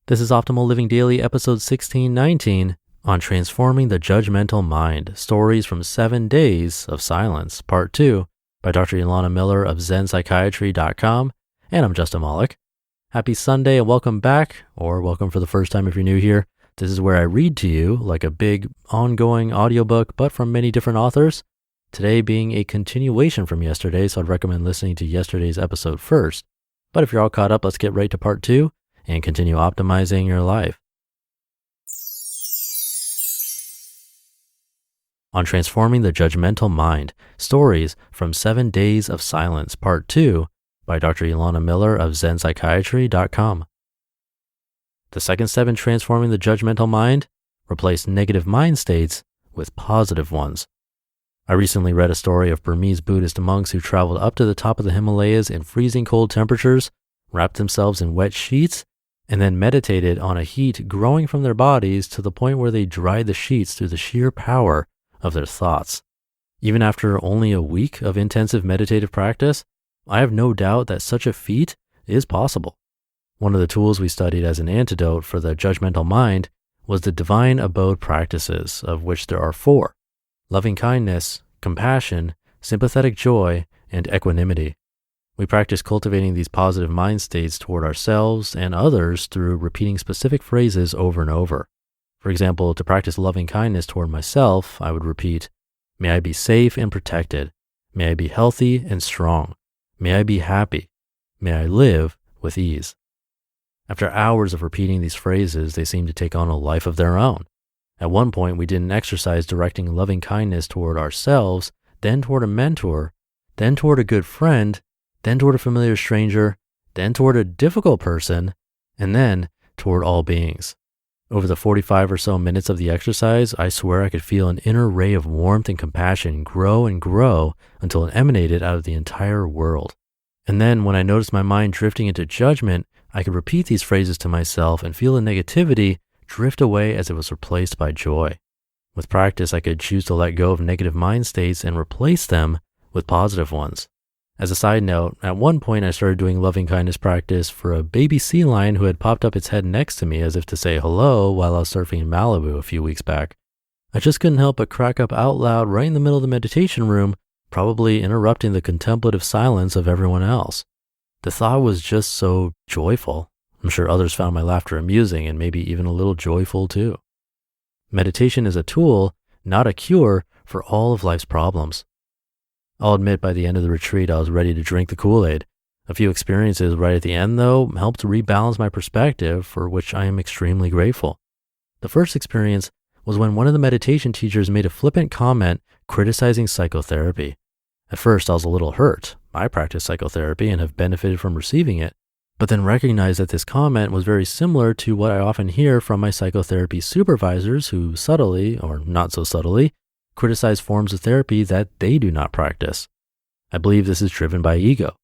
This is Optimal Living Daily, episode 1619, on Transforming the Judgmental Mind, Stories from 7 Days of Silence, Part 2, by Dr. Elana Miller of ZenPsychiatry.com, and I'm Justin Malik. Happy Sunday and welcome back, or welcome for the first time if you're new here. This is where I read to you like a big ongoing audiobook, but from many different authors. Today being a continuation from yesterday, so I'd recommend listening to yesterday's episode first. But if you're all caught up, let's get right to part 2 and continue optimizing your life. On Transforming the Judgmental Mind, Stories from 7 Days of Silence, Part 2, by Dr. Elana Miller of ZenPsychiatry.com. The second step in transforming the judgmental mind: replace negative mind states with positive ones. I recently read a story of Burmese Buddhist monks who traveled up to the top of the Himalayas in freezing cold temperatures, wrapped themselves in wet sheets, and then meditated on a heat growing from their bodies to the point where they dried the sheets through the sheer power of their thoughts. Even after only a week of intensive meditative practice, I have no doubt that such a feat is possible. One of the tools we studied as an antidote for the judgmental mind was the divine abode practices, of which there are 4: loving kindness, compassion, sympathetic joy, and equanimity. We practice cultivating these positive mind states toward ourselves and others through repeating specific phrases over and over. For example, to practice loving kindness toward myself, I would repeat, "May I be safe and protected. May I be healthy and strong. May I be happy. May I live with ease." After hours of repeating these phrases, they seemed to take on a life of their own. At one point, we did an exercise directing loving kindness toward ourselves, then toward a mentor, then toward a good friend, then toward a familiar stranger, then toward a difficult person, and then toward all beings. Over the 45 or so minutes of the exercise, I swear I could feel an inner ray of warmth and compassion grow and grow until it emanated out of the entire world. And then when I noticed my mind drifting into judgment, I could repeat these phrases to myself and feel the negativity drift away as it was replaced by joy. With practice, I could choose to let go of negative mind states and replace them with positive ones. As a side note, at one point I started doing loving kindness practice for a baby sea lion who had popped up its head next to me as if to say hello while I was surfing in Malibu a few weeks back. I just couldn't help but crack up out loud right in the middle of the meditation room, probably interrupting the contemplative silence of everyone else. The thought was just so joyful. I'm sure others found my laughter amusing and maybe even a little joyful too. Meditation is a tool, not a cure, for all of life's problems. I'll admit by the end of the retreat, I was ready to drink the Kool-Aid. A few experiences right at the end, though, helped rebalance my perspective, for which I am extremely grateful. The first experience was when one of the meditation teachers made a flippant comment criticizing psychotherapy. At first, I was a little hurt. I practice psychotherapy and have benefited from receiving it, but then recognized that this comment was very similar to what I often hear from my psychotherapy supervisors who subtly, or not so subtly, criticize forms of therapy that they do not practice. I believe this is driven by ego.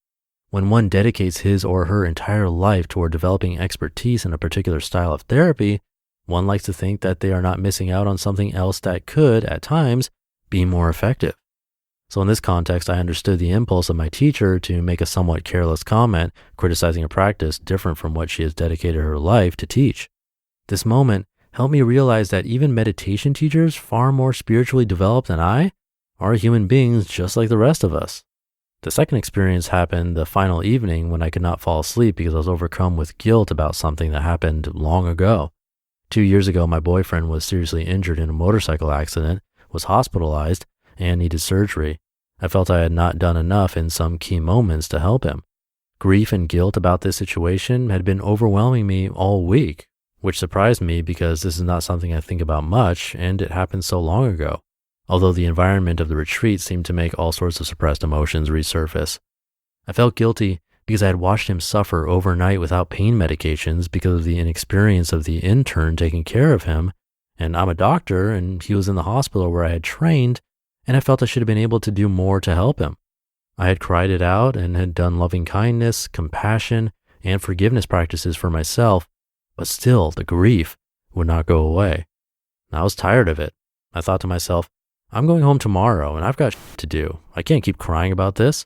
When one dedicates his or her entire life toward developing expertise in a particular style of therapy, one likes to think that they are not missing out on something else that could, at times, be more effective. So in this context, I understood the impulse of my teacher to make a somewhat careless comment criticizing a practice different from what she has dedicated her life to teach. This moment helped me realize that even meditation teachers, far more spiritually developed than I, are human beings just like the rest of us. The second experience happened the final evening when I could not fall asleep because I was overcome with guilt about something that happened long ago. 2 years ago, my boyfriend was seriously injured in a motorcycle accident, was hospitalized, and needed surgery. I felt I had not done enough in some key moments to help him. Grief and guilt about this situation had been overwhelming me all week, which surprised me because this is not something I think about much, and it happened so long ago, although the environment of the retreat seemed to make all sorts of suppressed emotions resurface. I felt guilty because I had watched him suffer overnight without pain medications because of the inexperience of the intern taking care of him, and I'm a doctor, and he was in the hospital where I had trained, and I felt I should have been able to do more to help him. I had cried it out and had done loving kindness, compassion, and forgiveness practices for myself, but still the grief would not go away. I was tired of it. I thought to myself, I'm going home tomorrow and I've got shit to do. I can't keep crying about this.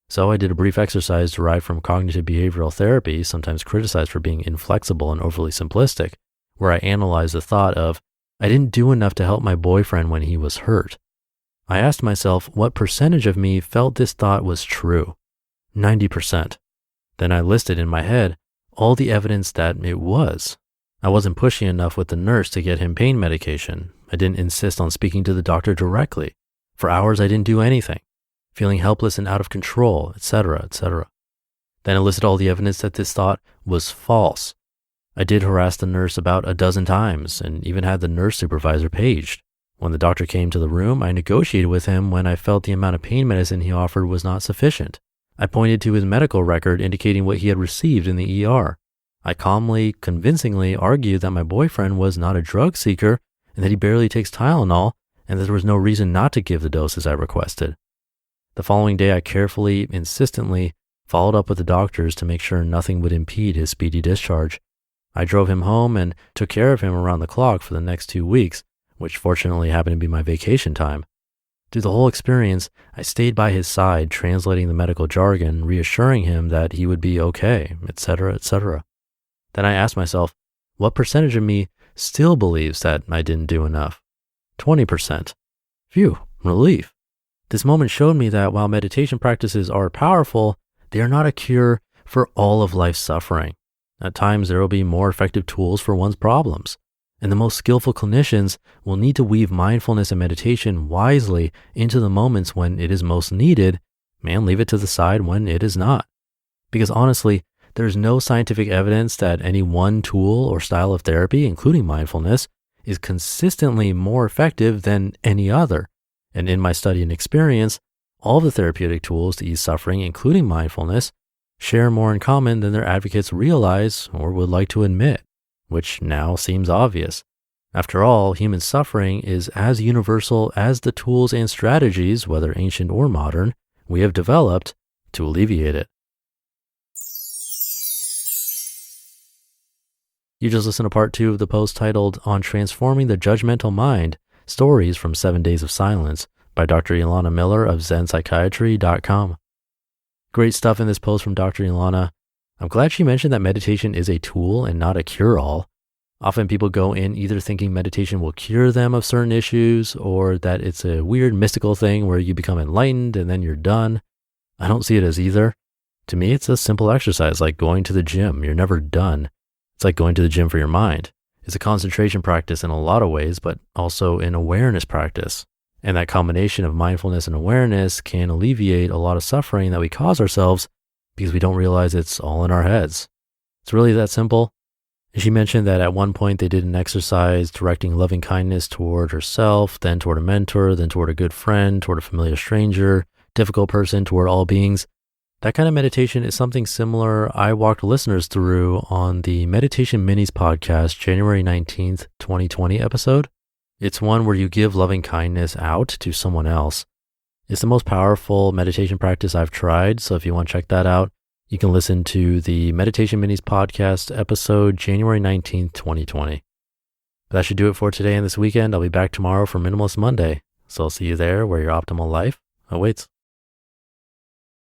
So I did a brief exercise derived from cognitive behavioral therapy, sometimes criticized for being inflexible and overly simplistic, where I analyzed the thought of, I didn't do enough to help my boyfriend when he was hurt. I asked myself what percentage of me felt this thought was true. 90%. Then I listed in my head all the evidence that it was. I wasn't pushy enough with the nurse to get him pain medication. I didn't insist on speaking to the doctor directly. For hours, I didn't do anything, feeling helpless and out of control, etc., etc. Then I listed all the evidence that this thought was false. I did harass the nurse about a dozen times and even had the nurse supervisor paged. When the doctor came to the room, I negotiated with him when I felt the amount of pain medicine he offered was not sufficient. I pointed to his medical record indicating what he had received in the ER. I calmly, convincingly argued that my boyfriend was not a drug seeker and that he barely takes Tylenol and that there was no reason not to give the doses I requested. The following day, I carefully, insistently followed up with the doctors to make sure nothing would impede his speedy discharge. I drove him home and took care of him around the clock for the next 2 weeks, which fortunately happened to be my vacation time. Through the whole experience, I stayed by his side, translating the medical jargon, reassuring him that he would be okay, etc., etc. Then I asked myself, what percentage of me still believes that I didn't do enough? 20%. Phew, relief. This moment showed me that while meditation practices are powerful, they are not a cure for all of life's suffering. At times, there will be more effective tools for one's problems, and the most skillful clinicians will need to weave mindfulness and meditation wisely into the moments when it is most needed and leave it to the side when it is not. Because honestly, there's no scientific evidence that any one tool or style of therapy, including mindfulness, is consistently more effective than any other. And in my study and experience, all of the therapeutic tools to ease suffering, including mindfulness, share more in common than their advocates realize or would like to admit, which now seems obvious. After all, human suffering is as universal as the tools and strategies, whether ancient or modern, we have developed to alleviate it. You just listened to part 2 of the post titled On Transforming the Judgmental Mind, Stories from 7 Days of Silence by Dr. Elana Miller of ZenPsychiatry.com. Great stuff in this post from Dr. Elana. I'm glad she mentioned that meditation is a tool and not a cure-all. Often people go in either thinking meditation will cure them of certain issues or that it's a weird mystical thing where you become enlightened and then you're done. I don't see it as either. To me, it's a simple exercise like going to the gym. You're never done. It's like going to the gym for your mind. It's a concentration practice in a lot of ways, but also an awareness practice. And that combination of mindfulness and awareness can alleviate a lot of suffering that we cause ourselves because we don't realize it's all in our heads. It's really that simple. And she mentioned that at one point they did an exercise directing loving kindness toward herself, then toward a mentor, then toward a good friend, toward a familiar stranger, difficult person, toward all beings. That kind of meditation is something similar I walked listeners through on the Meditation Minis podcast, January 19th, 2020 episode. It's one where you give loving kindness out to someone else. It's the most powerful meditation practice I've tried, so if you want to check that out, you can listen to the Meditation Minis podcast episode, January 19th, 2020. That should do it for today and this weekend. I'll be back tomorrow for Minimalist Monday, so I'll see you there where your optimal life awaits.